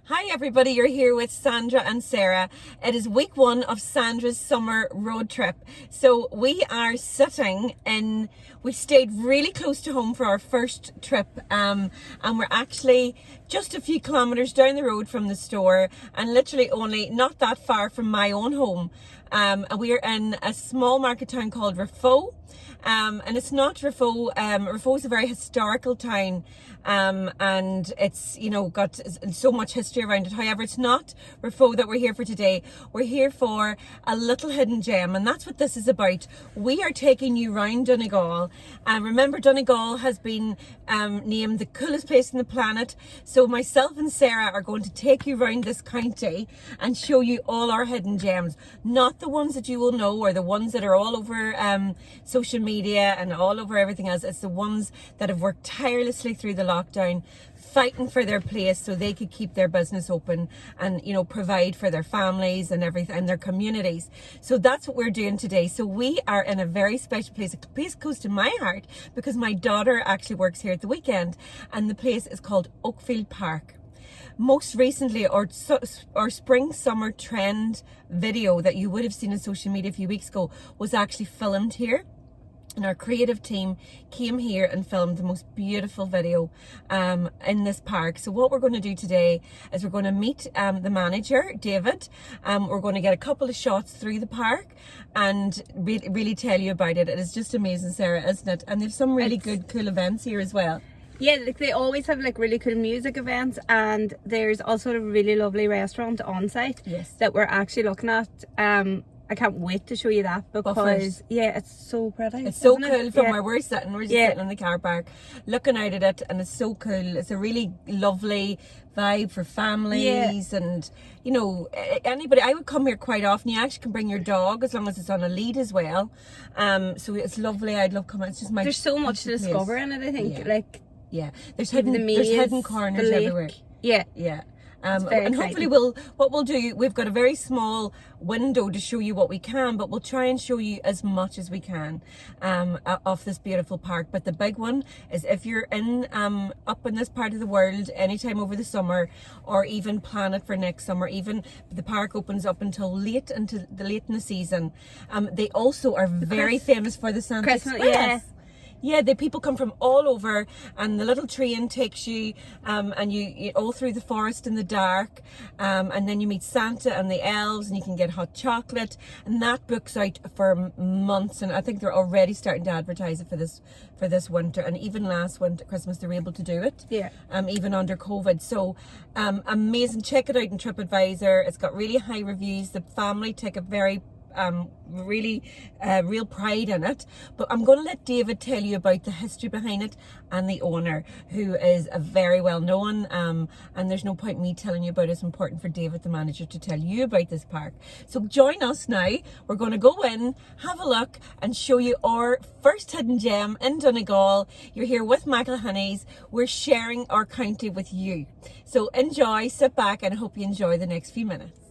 Hi everybody, you're here with Sandra and Sarah. It is week 1 of Sandra's summer road trip. So we are we stayed really close to home for our first trip and we're actually just a few kilometres down the road from the store and literally only not that far from my own home. We're in a small market town called Raphoe. And it's not Raphoe. Raphoe is a very historical town, and it's, got so much history around it. However, it's not Raphoe that we're here for today. We're here for a little hidden gem, and that's what this is about. We are taking you round Donegal, and remember, Donegal has been named the coolest place on the planet. So myself and Sarah are going to take you round this county and show you all our hidden gems, not the ones that you will know or the ones that are all over social media and all over everything else. It's the ones that have worked tirelessly through the lockdown, fighting for their place so they could keep their business open and provide for their families and everything and their communities. So that's what we're doing today. So we are in a very special place, a place close to my heart because my daughter actually works here at the weekend, and the place is called Oakfield Park. Most recently, our spring summer trend video that you would have seen on social media a few weeks ago was actually filmed here. And our creative team came here and filmed the most beautiful video in this park. So what we're going to do today is we're going to meet the manager, David. We're going to get a couple of shots through the park and really tell you about it. It is just amazing, Sarah, isn't it? And there's some really good, cool events here as well. Yeah, they always have really cool music events, and there's also a really lovely restaurant on site. Yes. That we're actually looking at. I can't wait to show you that because it's so pretty. It's so cool from where we're sitting. We're just sitting in the car park looking out at it, and it's so cool. It's a really lovely vibe for families and anybody. I would come here quite often. You actually can bring your dog as long as it's on a lead as well. So it's lovely. I'd love coming. It's just there's so much to discover in it, I think. There's hidden corners everywhere. Yeah. And hopefully what we'll do, we've got a very small window to show you what we can, but we'll try and show you as much as we can of this beautiful park. But the big one is if you're up in this part of the world anytime over the summer, or even plan it for next summer, even the park opens up until late in the season. They also are very famous for the Santa Express. Yeah, the people come from all over, and the little train takes you and you all through the forest in the dark, and then you meet Santa and the elves, and you can get hot chocolate, and that books out for months. And I think they're already starting to advertise it for this winter, and even last winter, Christmas, they were able to do it. Yeah. Even under COVID. So amazing. Check it out in TripAdvisor. It's got really high reviews. The family take a very real pride in it. But I'm going to let David tell you about the history behind it and the owner, who is a very well known, and there's no point me telling you about it. It's important for David, the manager, to tell you about this park. So join us now. We're going to go in, have a look, and show you our first hidden gem in Donegal. You're here with Michael Honeys. We're sharing our county with you. So enjoy, sit back, and I hope you enjoy the next few minutes.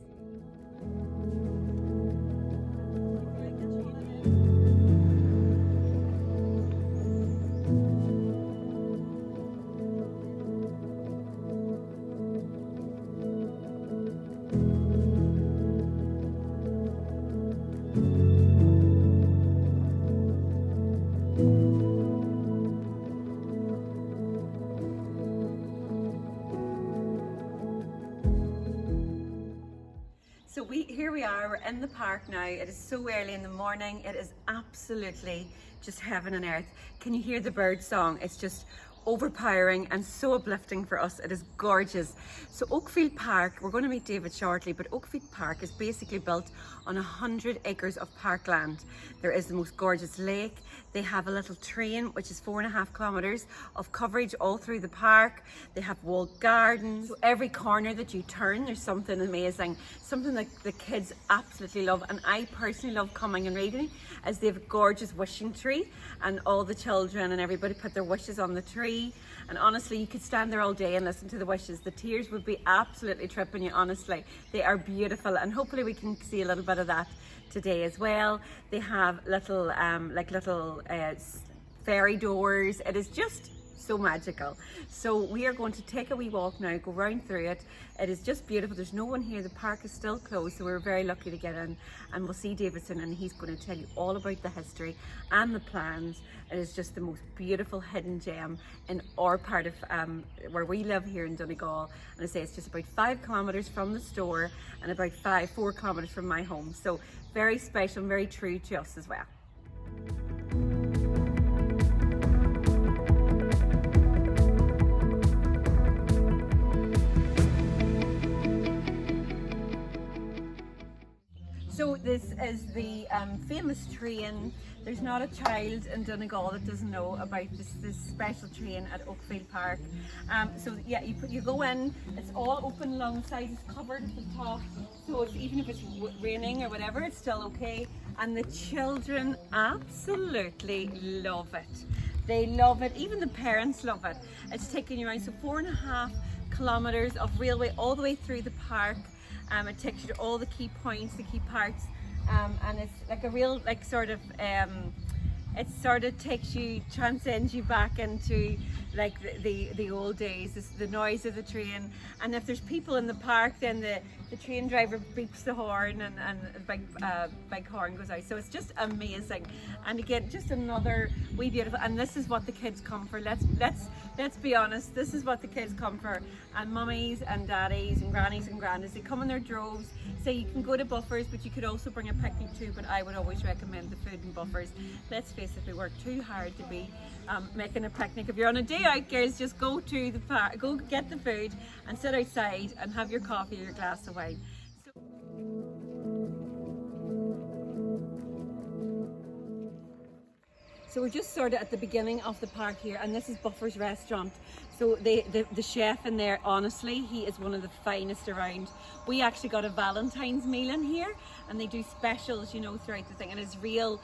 So here we are, we're in the park now. It is so early in the morning. It is absolutely just heaven and earth. Can you hear the bird song? It's just overpowering and so uplifting for us. It is gorgeous. So Oakfield Park, we're going to meet David shortly, but Oakfield Park is basically built on 100 acres of parkland. There is the most gorgeous lake. They have a little train, which is 4.5 kilometers of coverage all through the park. They have walled gardens. So every corner that you turn, there's something amazing, something that the kids absolutely love. And I personally love coming and reading, as they have a gorgeous wishing tree, and all the children and everybody put their wishes on the tree. And honestly, you could stand there all day and listen to the wishes. The tears would be absolutely tripping you, honestly. They are beautiful, and hopefully we can see a little bit of that today as well. They have little fairy doors. It is just so magical. So we are going to take a wee walk now, go round through it. It is just beautiful. There's no one here. The park is still closed, so we're very lucky to get in, and we'll see Davidson, and he's going to tell you all about the history and the plans. It is just the most beautiful hidden gem in our part of where we live here in Donegal. And I say it's just about 5 kilometres from the store and about 4 kilometres from my home. So very special and very true to us as well. So this is the famous train. There's not a child in Donegal that doesn't know about this special train at Oakfield Park. So yeah, you go in, it's all open alongside, it's covered at the top. So even if it's raining or whatever, it's still okay. And the children absolutely love it. They love it, even the parents love it. It's taking you around, so 4.5 kilometres of railway all the way through the park. It takes you to all the key points, the key parts, and it's like a real, like sort of, it sort of transcends you back into like the old days, the noise of the train. And if there's people in the park, then the train driver beeps the horn, and a big horn goes out. So it's just amazing. And again, just another wee beautiful, and this is what the kids come for. Let's be honest, this is what the kids come for. And mummies and daddies and grannies and grandads, they come in their droves. So you can go to Buffers, but you could also bring a picnic too, but I would always recommend the food in Buffers. Let's face it, we work too hard to be making a picnic. If you're on a day out, girls, just go to the park, go get the food and sit outside and have your coffee or your glass of wine. So we're just sort of at the beginning of the park here, and this is Buffer's restaurant. So the chef in there, honestly, he is one of the finest around. We actually got a Valentine's meal in here, and they do specials, you know, throughout the thing, and it's real.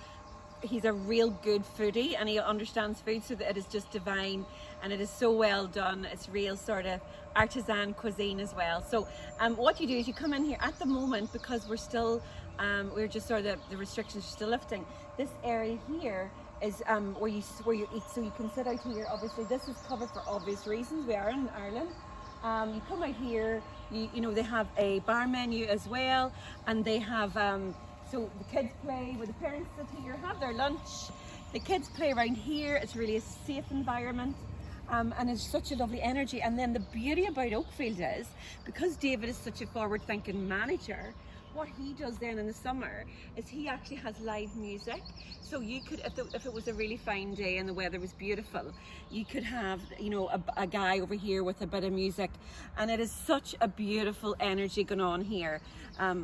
He's a real good foodie, and he understands food, so that it is just divine, and it is so well done. It's real sort of artisan cuisine as well. So what you do is you come in here at the moment, because we're still we're just sort of, the restrictions are still lifting. This area here is where you eat, so you can sit out here. Obviously this is covered for obvious reasons, we are in Ireland. You come out here, you know, they have a bar menu as well, and they have so the kids play, where the parents sit here, have their lunch, the kids play around here. It's really a safe environment, and it's such a lovely energy. And then the beauty about Oakfield is, because David is such a forward-thinking manager, what he does then in the summer is he actually has live music. So you could, if it was a really fine day and the weather was beautiful, you could have, you know, a guy over here with a bit of music, and it is such a beautiful energy going on here.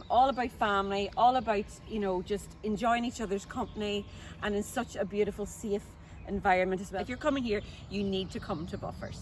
All about family, all about, you know, just enjoying each other's company, and in such a beautiful, safe environment as well. If you're coming here, you need to come to Buffers.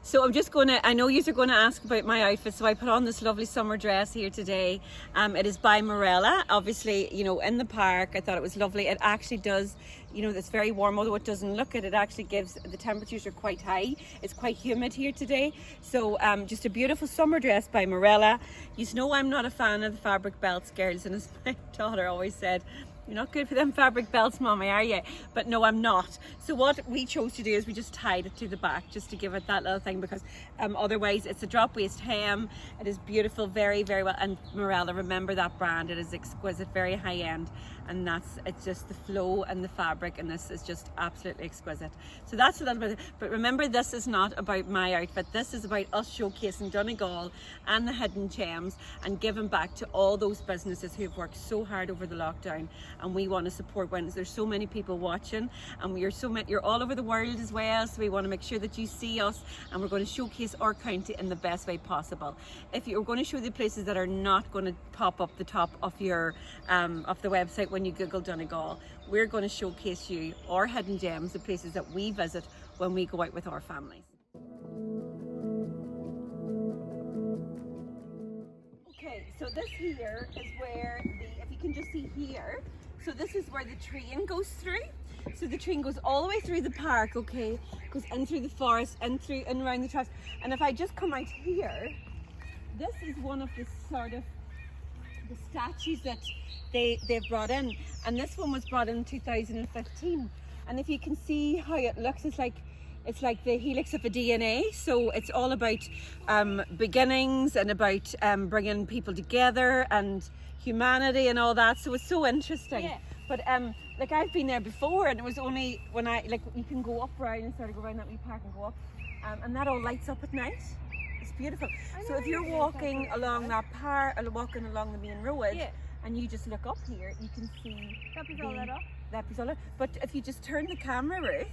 So I'm just going to, I know you're going to ask about my outfit, so I put on this lovely summer dress here today. It is by Morella, obviously, you know, in the park. I thought it was lovely. It actually does, you know, it's very warm, although it doesn't look it. It actually gives, the temperatures are quite high. It's quite humid here today. So just a beautiful summer dress by Morella. You know, I'm not a fan of the fabric belts, girls, and as my daughter always said, you're not good for them fabric belts, mommy, are you? But no, I'm not. So what we chose to do is we just tied it to the back, just to give it that little thing, because otherwise it's a drop waist hem. It is beautiful, very, very well. And Morella, remember that brand, it is exquisite, very high end. And it's just the flow and the fabric, and this is just absolutely exquisite. So that's a little bit, but remember, this is not about my outfit. This is about us showcasing Donegal and the hidden gems, and giving back to all those businesses who've worked so hard over the lockdown. And we want to support, when there's so many people watching, and you're all over the world as well, so we want to make sure that you see us, and we're going to showcase our county in the best way possible. If you're going to show the places that are not going to pop up the top of your of the website when you Google Donegal, we're going to showcase you our hidden gems, the places that we visit when we go out with our families. Okay, so this here is where if you can just see here, so this is where the train goes through. So the train goes all the way through the park, okay, goes in through the forest, in through and around the tracks. And if I just come out here, this is one of the sort of the statues that they've brought in, and this one was brought in 2015. And if you can see how it looks, it's like, it's like the helix of a DNA. So it's all about beginnings and about bringing people together and humanity and all that. So it's so interesting. Yeah. But like I've been there before, and it was only when you can go up around and sort of go around that wee park and go up, and that all lights up at night. It's beautiful. So if you're walking along that park, or walking along the main road, and you just look up here, you can see That was all lit up. that piece all lit. But if you just turn the camera, Ruth,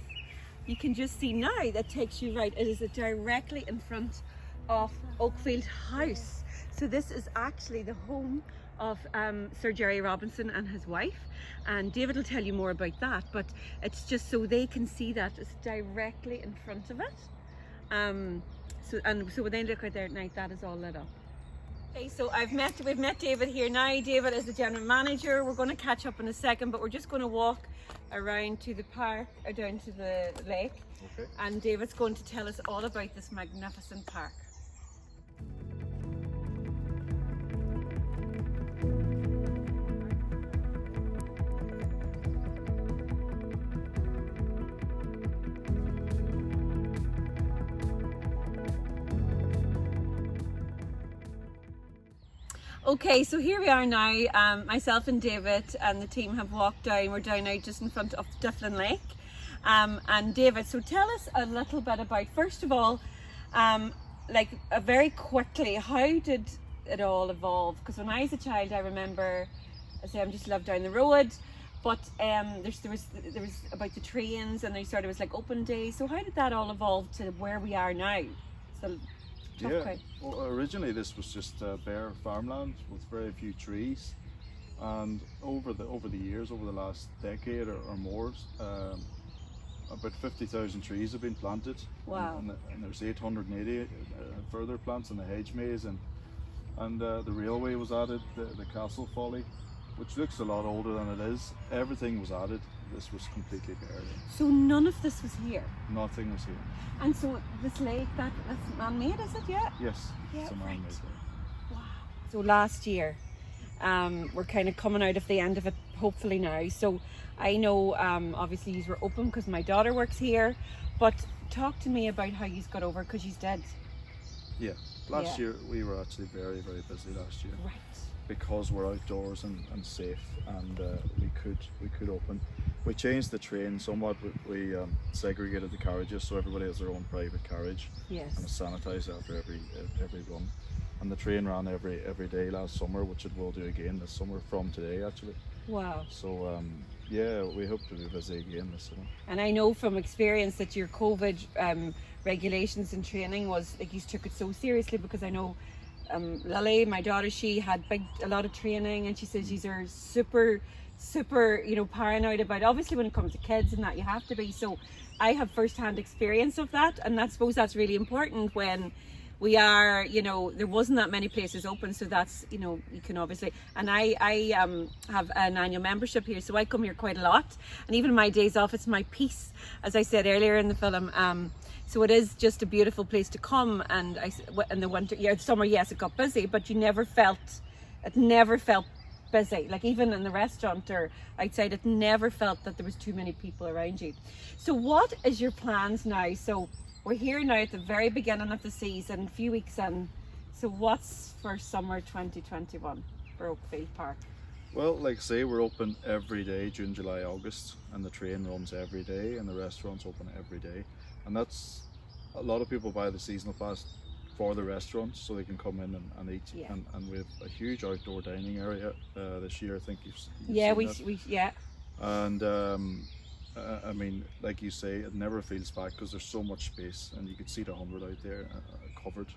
you can just see now that takes you right. It is directly in front of Oakfield House. So this is actually the home of Sir Jerry Robinson and his wife, and David will tell you more about that, but it's just so they can see that it's directly in front of it. So when they look out there at night, that is all lit up. Okay, so we've met David here now. David is the general manager. We're going to catch up in a second, but we're just going to walk around to the park or down to the lake. Okay. And David's going to tell us all about this magnificent park. Okay, so here we are now. Myself and David and the team have walked down. We're down now just in front of Dufflin Lake. And David, so tell us a little bit about, first of all, very quickly, how did it all evolve? Because when I was a child, I remember, I just lived down the road, but there was about the trains, and there was like open days. So how did that all evolve to where we are now? So, well, originally this was just bare farmland with very few trees, and over the years, over the last decade or more, about 50,000 trees have been planted. Wow. And there's 880 further plants in the hedge maze, and the railway was added, the castle folly, which looks a lot older than it is. Everything was added. This was completely bare. So none of this was here? Nothing was here. And so this lake, that's man-made, is it? Yeah? Yes, Yeah, it's a man-made lake. Wow. So last year, we're kind of coming out of the end of it, hopefully now. So I know, obviously, you were open because my daughter works here, but talk to me about how you got over, because she's dead. Yeah, last year we were actually very, very busy last year. Right. Because we're outdoors and safe, and we could open. We changed the train somewhat. We segregated the carriages, so everybody has their own private carriage. Yes. And it's sanitised after every run. And the train ran every day last summer, which it will do again this summer from today actually. Wow. So yeah, we hope to be busy again this summer. And I know from experience that your COVID regulations and training was like, you took it so seriously, because I know Lily, my daughter, she had a lot of training, and she says these are super, paranoid about, obviously when it comes to kids and that, you have to be. So I have first-hand experience of that, and I suppose that's really important when we are, there wasn't that many places open, so that's, you can obviously, and I have an annual membership here, so I come here quite a lot, and even my days off, it's my peace, as I said earlier in the film. So it is just a beautiful place to come, and in the winter, the summer, yes, it got busy, but it never felt busy. Like even in the restaurant or outside, it never felt that there was too many people around you. So what is your plans now? So we're here now at the very beginning of the season, a few weeks in. So what's for summer 2021 for Oakfield Park? Well, like I say, we're open every day, June, July, August, and the train runs every day, and the restaurant's open every day. And that's, a lot of people buy the seasonal pass for the restaurants so they can come in and eat. Yeah. And we have a huge outdoor dining area this year. I think you've Yeah, seen we. And I mean, like you say, it never feels back because there's so much space, and you could see the 100 out there covered.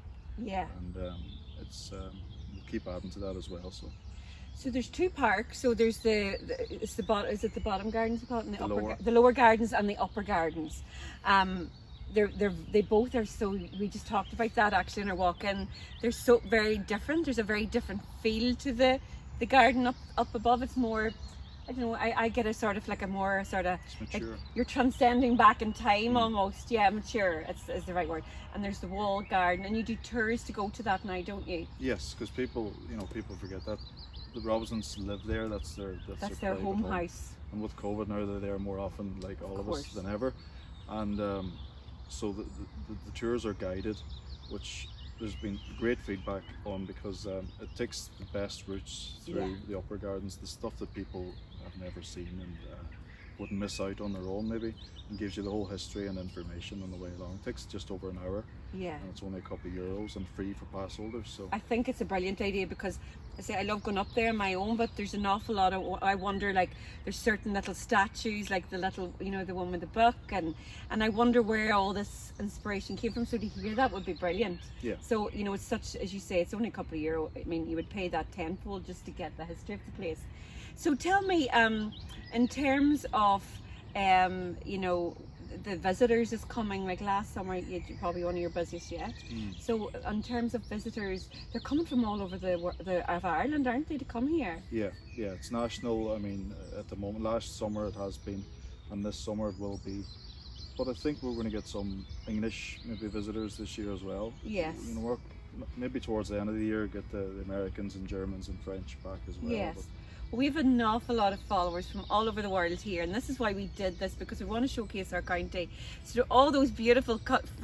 Yeah. And it's we'll keep adding to that as well. So there's two parks. So there's it's the bottom. Is it the bottom gardens? The lower gardens and the upper gardens. They both are so. We just talked about that actually in our walk-in. They're so very different. There's a very different feel to the garden up above. It's more, I don't know. I get a sort of like a more sort of like you're transcending back in time almost. Yeah, mature. Is the right word. And there's the wall garden, and you do tours to go to that now, don't you? Yes, because people forget that the Robinsons live there. That's their home house. And with COVID now, they're there more often, like all of us, than ever. And So the tours are guided, which there's been great feedback on, because it takes the best routes through the upper gardens, the stuff that people have never seen and wouldn't miss out on their own maybe, and gives you the whole history and information on the way along. It takes just over an hour, Yeah. and it's only a couple of euros and free for pass holders. So I think it's a brilliant idea, because I say I love going up there on my own, but there's an awful lot of, I wonder, like there's certain little statues, like the little, you know, the one with the book, and I wonder where all this inspiration came from. So to hear that would be brilliant. Yeah. So, you know, it's such, as you say, it's only a couple of euro. I mean, you would pay that tenfold just to get the history of the place. So tell me, in terms of, you know, the visitors is coming, like last summer, you're probably one of your busiest yet. So in terms of visitors, they're coming from all over of Ireland, aren't they, to come here? yeah, it's national. I mean, at the moment, last summer it has been, and this summer it will be. But I think we're going to get some English maybe visitors this year as well. Yes. You know, work maybe towards the end of the year, get the Americans and Germans and French back as well. Yes. But We have an awful lot of followers from all over the world here, and this is why we did this, because we want to showcase our county. So all those beautiful,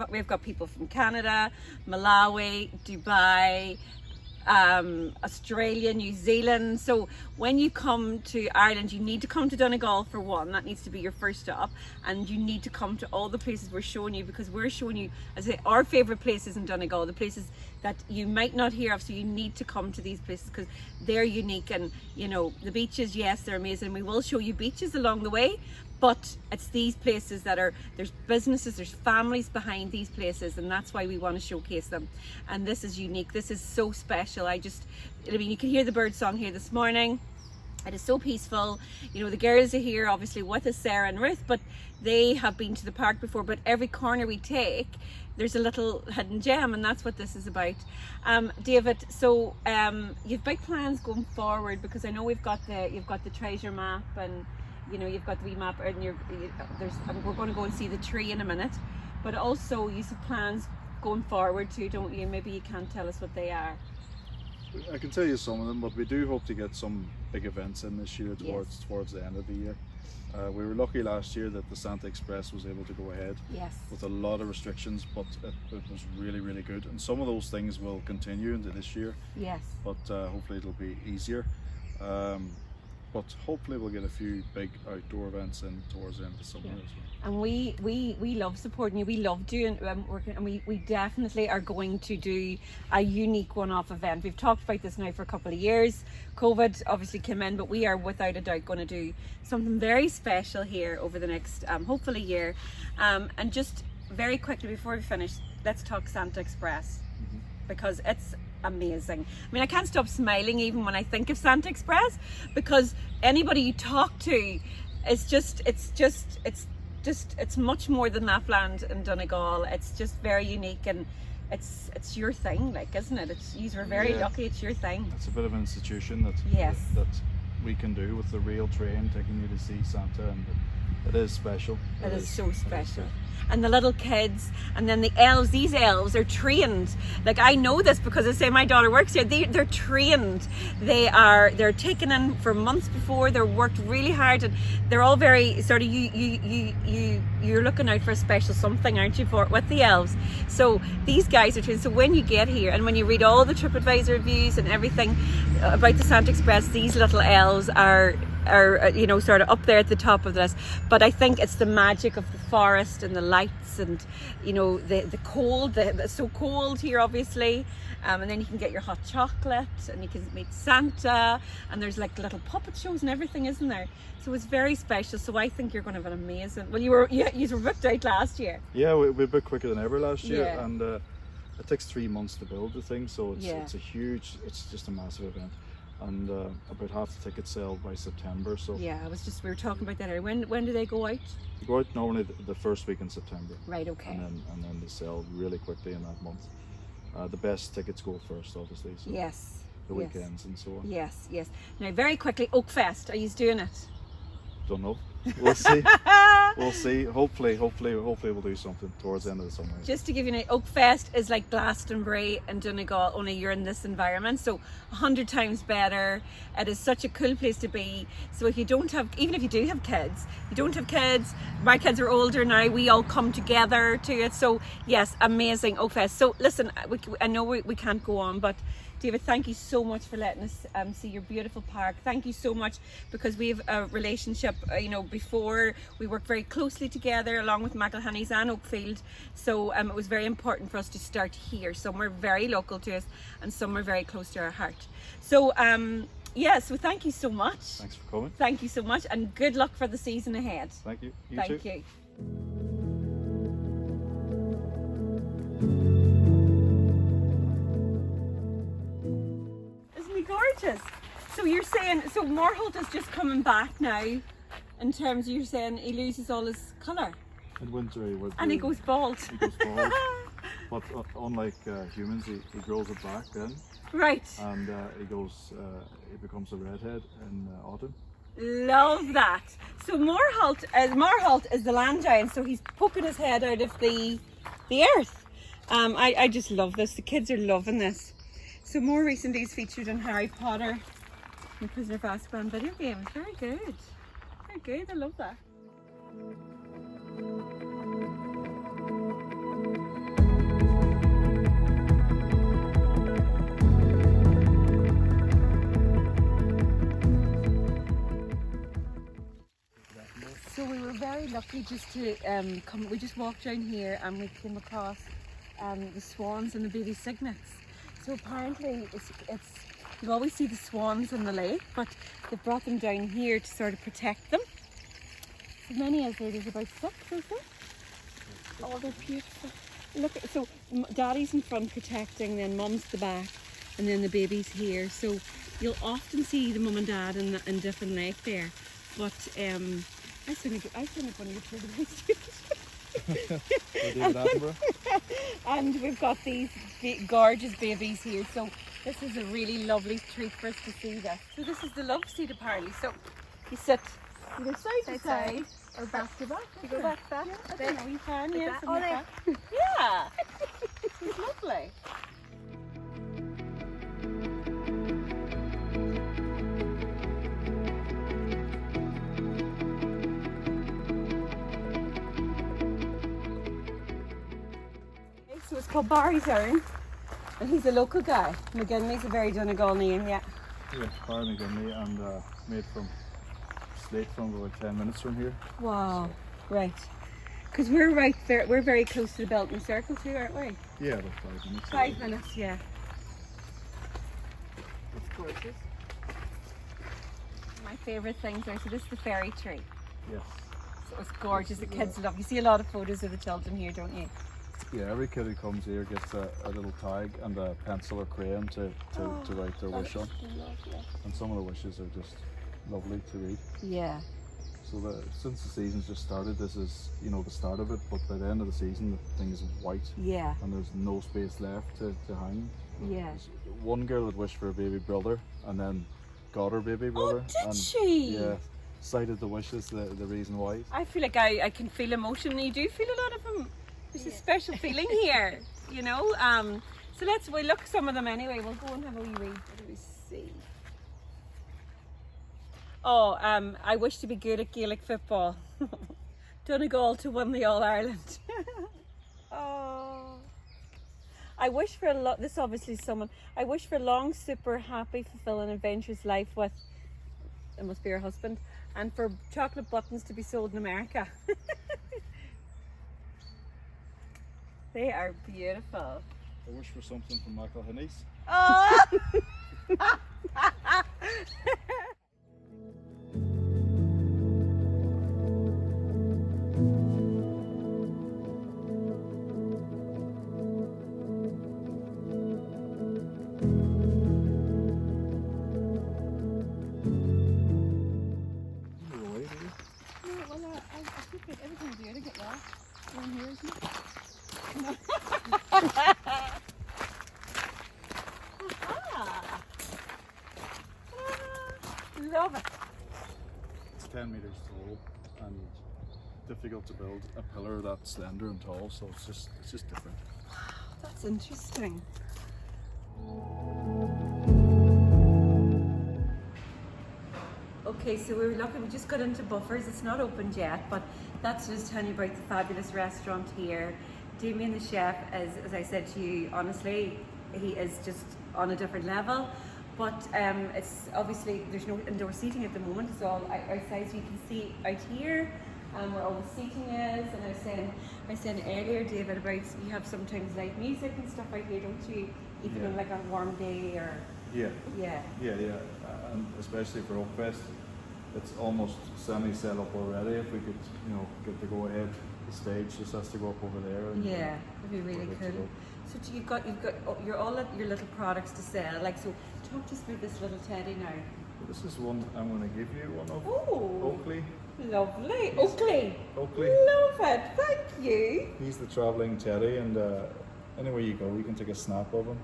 we've got people from Canada, Malawi, Dubai, Australia, New Zealand. So when you come to Ireland, you need to come to Donegal for one. That needs to be your first stop, and you need to come to all the places we're showing you, because we're showing you, as I say, our favorite places in Donegal, the places that you might not hear of. So you need to come to these places because they're unique. And you know, the beaches, yes, they're amazing. We will show you beaches along the way, but it's these places that are, there's businesses, there's families behind these places, and that's why we want to showcase them. And this is unique. This is so special. I mean, you can hear the bird song here this morning. It is so peaceful. You know, the girls are here obviously with us, Sarah and Ruth, but they have been to the park before. But every corner we take, there's a little hidden gem, and that's what this is about. David, so you've big plans going forward, because I know you've got the treasure map, and you know, you've got the wee map, and we're going to go and see the tree in a minute. But also you have plans going forward too, don't you? Maybe you can't tell us what they are. I can tell you some of them, but we do hope to get some big events in this year towards the end of the year. We were lucky last year that the Santa Express was able to go ahead with a lot of restrictions, but it was really, really good. And some of those things will continue into this year. Yes. But hopefully it'll be easier. But hopefully we'll get a few big outdoor events in towards the end of the summer as well. And we love supporting you. We love doing working, and we definitely are going to do a unique one-off event. We've talked about this now for a couple of years. COVID obviously came in, but we are without a doubt going to do something very special here over the next hopefully year. And just very quickly before we finish, let's talk Santa Express, because it's amazing. I mean, I can't stop smiling even when I think of Santa Express, because anybody you talk to, it's much more than Lapland and Donegal. It's just very unique, and it's your thing, like, isn't it? You were very lucky. It's your thing. It's a bit of an institution that we can do with the rail train taking you to see Santa, and it is special. It is so special. And the little kids, and then the elves, these elves are trained. Like, I know this because I say my daughter works here. They're trained. They're taken in for months before. They're worked really hard, and they're all very sort of, you're looking out for a special something, aren't you, with the elves? So these guys are trained. So when you get here and when you read all the TripAdvisor reviews and everything about the Santa Express, these little elves are you know, sort of up there at the top of this. But I think it's the magic of the forest and the lights, and you know, the cold. It's so cold here obviously, and then you can get your hot chocolate, and you can meet Santa, and there's like little puppet shows and everything, isn't there? So it's very special. So I think you're going to have an amazing, well, you were booked out last year. Yeah, we booked quicker than ever last year, and it takes 3 months to build the thing, so it's it's just a massive event. And about half the tickets sell by September. So we were talking about that earlier. When do they go out? They go out normally the first week in September. Right, okay. And then they sell really quickly in that month. The best tickets go first, obviously. So the weekends and so on. Yes. Now, very quickly, Oakfest. Are you doing it? Don't know. We'll see. we'll see. Hopefully we'll do something towards the end of the summer. Just to give you an idea, Oakfest is like Glastonbury and Donegal, only you're in this environment, so 100 times better. It is such a cool place to be. So if you don't have, even if you do have kids, my kids are older now, we all come together to it. So yes, amazing Oakfest. So listen, I know we can't go on, but David, thank you so much for letting us see your beautiful park. Thank you so much, because we have a relationship, before we worked very closely together along with McElhenney's and Oakfield. So it was very important for us to start here. Some are very local to us and some are very close to our heart. So so thank you so much. Thanks for coming. Thank you so much, and good luck for the season ahead. Thank you. Thank you. Gorgeous. So you're saying, so Moorholt is just coming back now, in terms of, you're saying he loses all his colour? In winter he would. And he goes bald. He goes bald. But unlike humans, he grows it back then. Right. And he becomes a redhead in autumn. Love that. So Moorholt is the land giant, so he's poking his head out of the earth. I just love this. The kids are loving this. So more recently he's featured in Harry Potter and Prisoner of Azkaban video games. Very good. Very good. I love that. So we were very lucky just to come. We just walked down here and we came across the swans and the baby cygnets. So apparently you always see the swans in the lake, but they brought them down here to sort of protect them. As many as there's about 6, is there? Oh, they're beautiful. Look, so Daddy's in front protecting, then Mum's the back, and then the baby's here. So you'll often see the Mum and Dad in different lake there. But I think one of your children. And we've got these gorgeous babies here, so this is a really lovely treat for us to see this. So this is the love seat apparently. So you sit either side to side or back to back. You go back to back. Yeah, I don't know, you can, yeah, something like that. Yeah, it's lovely. So it's called Barry's Earn, and he's a local guy. McGinley's a very Donegal name, yeah. Yeah, Barry McGinley, and made from slate from about 10 minutes from here. Wow, right. Because we're very close to the Belton Circle too, aren't we? Yeah, about 5 minutes. 5 minutes, yeah. It's gorgeous. My favourite things are, so this is the fairy tree. Yes. So it's gorgeous, the kids love. You see a lot of photos of the children here, don't you? Yeah, every kid who comes here gets a little tag and a pencil or crayon to write their wish on. Lovely. And some of the wishes are just lovely to read. Yeah. So since the season's just started, this is, the start of it, but by the end of the season, the thing is white. Yeah. And there's no space left to hang. Yeah. There's one girl had wished for a baby brother and then got her baby brother. Oh, did she? Yeah. Cited the wishes, the reason why. I feel like I can feel emotion. You do feel a lot of them. There's a special feeling here, So we'll look at some of them anyway. We'll go and have a wee read. What do we see? Oh, I wish to be good at Gaelic football. Donegal to win the All Ireland. Oh. I wish for this obviously someone. I wish for a long, super happy, fulfilling, adventurous life with, it must be her husband, and for chocolate buttons to be sold in America. They are beautiful. I wish for something from McElhenney's. Oh! I think everything's here to get lost. One here, isn't it? Love it. It's 10 meters tall and difficult to build a pillar that slender and tall, so it's just different. That's interesting. Okay, so we were lucky, we just got into Buffers. It's not opened yet, but that's just telling you about the fabulous restaurant here. Damien, the chef, as I said to you, honestly, he is just on a different level. But it's obviously, there's no indoor seating at the moment. It's all outside, so you can see out here where all the seating is. And I was saying earlier, David, about you have sometimes live music and stuff out here, don't you? Even on like a warm day or... Yeah. And especially for Oakfest, it's almost semi-set up already. If we could, get the go-ahead, the stage just has to go up over there. And, yeah, it'd be really cool. So you've got your little products to sell. Like, so talk to us about this little teddy now. This is one I'm going to give you, one of Oakley. Lovely. Oakley. Love it. Thank you. He's the travelling teddy, and anywhere you go, you can take a snap of him.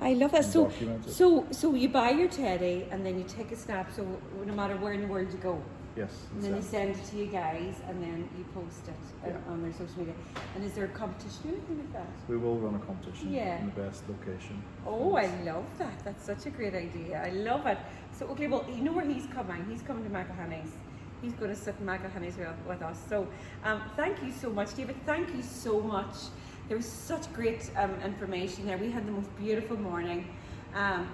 I love it. Document it. So you buy your teddy and then you take a snap. So no matter where in the world you go. Yes. And then you send it to you guys, and then you post it on their social media. And is there a competition or anything like that? We will run a competition in the best location. Oh, I love that. That's such a great idea. I love it. So, okay, well, you know where he's coming. He's coming to McElhenney's. He's going to sit in McElhenney's with us. So, thank you so much, David. Thank you so much. There was such great information there. We had the most beautiful morning.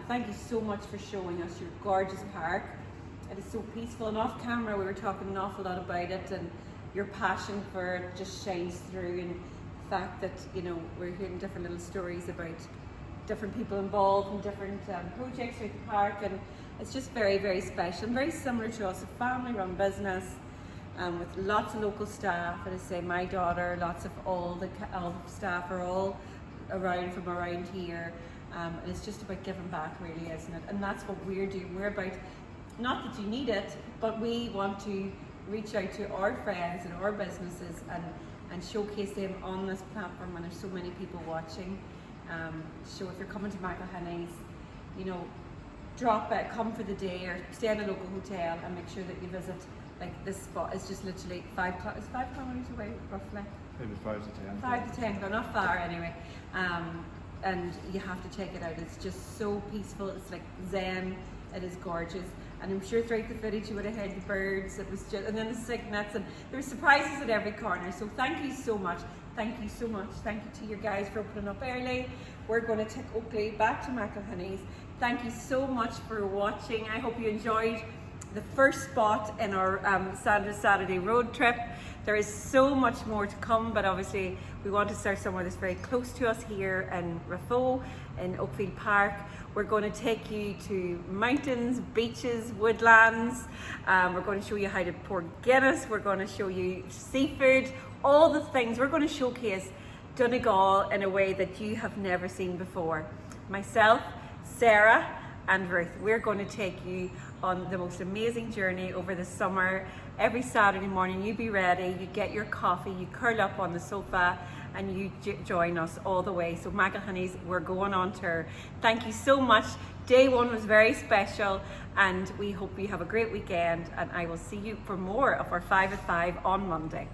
Thank you so much for showing us your gorgeous park. It is so peaceful, and off camera we were talking an awful lot about it, and your passion for it just shines through, and the fact that we're hearing different little stories about different people involved in different projects throughout the park, and it's just very, very special and very similar to us, a family-run business with lots of local staff. And I say my daughter, lots of all the staff are all around from around here, and it's just about giving back, really, isn't it? And that's what we're doing. We're about, not that you need it, but we want to reach out to our friends and our businesses and showcase them on this platform when there's so many people watching. So if you're coming to McElhenney's, drop it, come for the day, or stay in a local hotel and make sure that you visit. Like, this spot is just literally 5 kilometers away, roughly. Maybe 5 to 10. 5 to 10, but not far anyway. And you have to check it out. It's just so peaceful. It's like zen. It is gorgeous. And I'm sure throughout the footage you would have heard the birds. It was just, and then the cygnets, and there were surprises at every corner. So thank you so much. Thank you so much. Thank you to you guys for opening up early. We're going to take Oakley back to McElhenney's. Thank you so much for watching. I hope you enjoyed the first spot in our Sandra Saturday road trip. There is so much more to come, but obviously we want to start somewhere that's very close to us here in Raphoe, in Oakfield Park. We're going to take you to mountains, beaches, woodlands. We're going to show you how to pour Guinness. We're going to show you seafood, all the things. We're going to showcase Donegal in a way that you have never seen before. Myself, Sarah and Ruth, we're going to take you on the most amazing journey over the summer. Every Saturday morning you be ready, you get your coffee, you curl up on the sofa, and you join us all the way. So McElhenney's, we're going on tour. Thank you so much. Day one was very special, and we hope you have a great weekend, and I will see you for more of our 5 at 5 on Monday.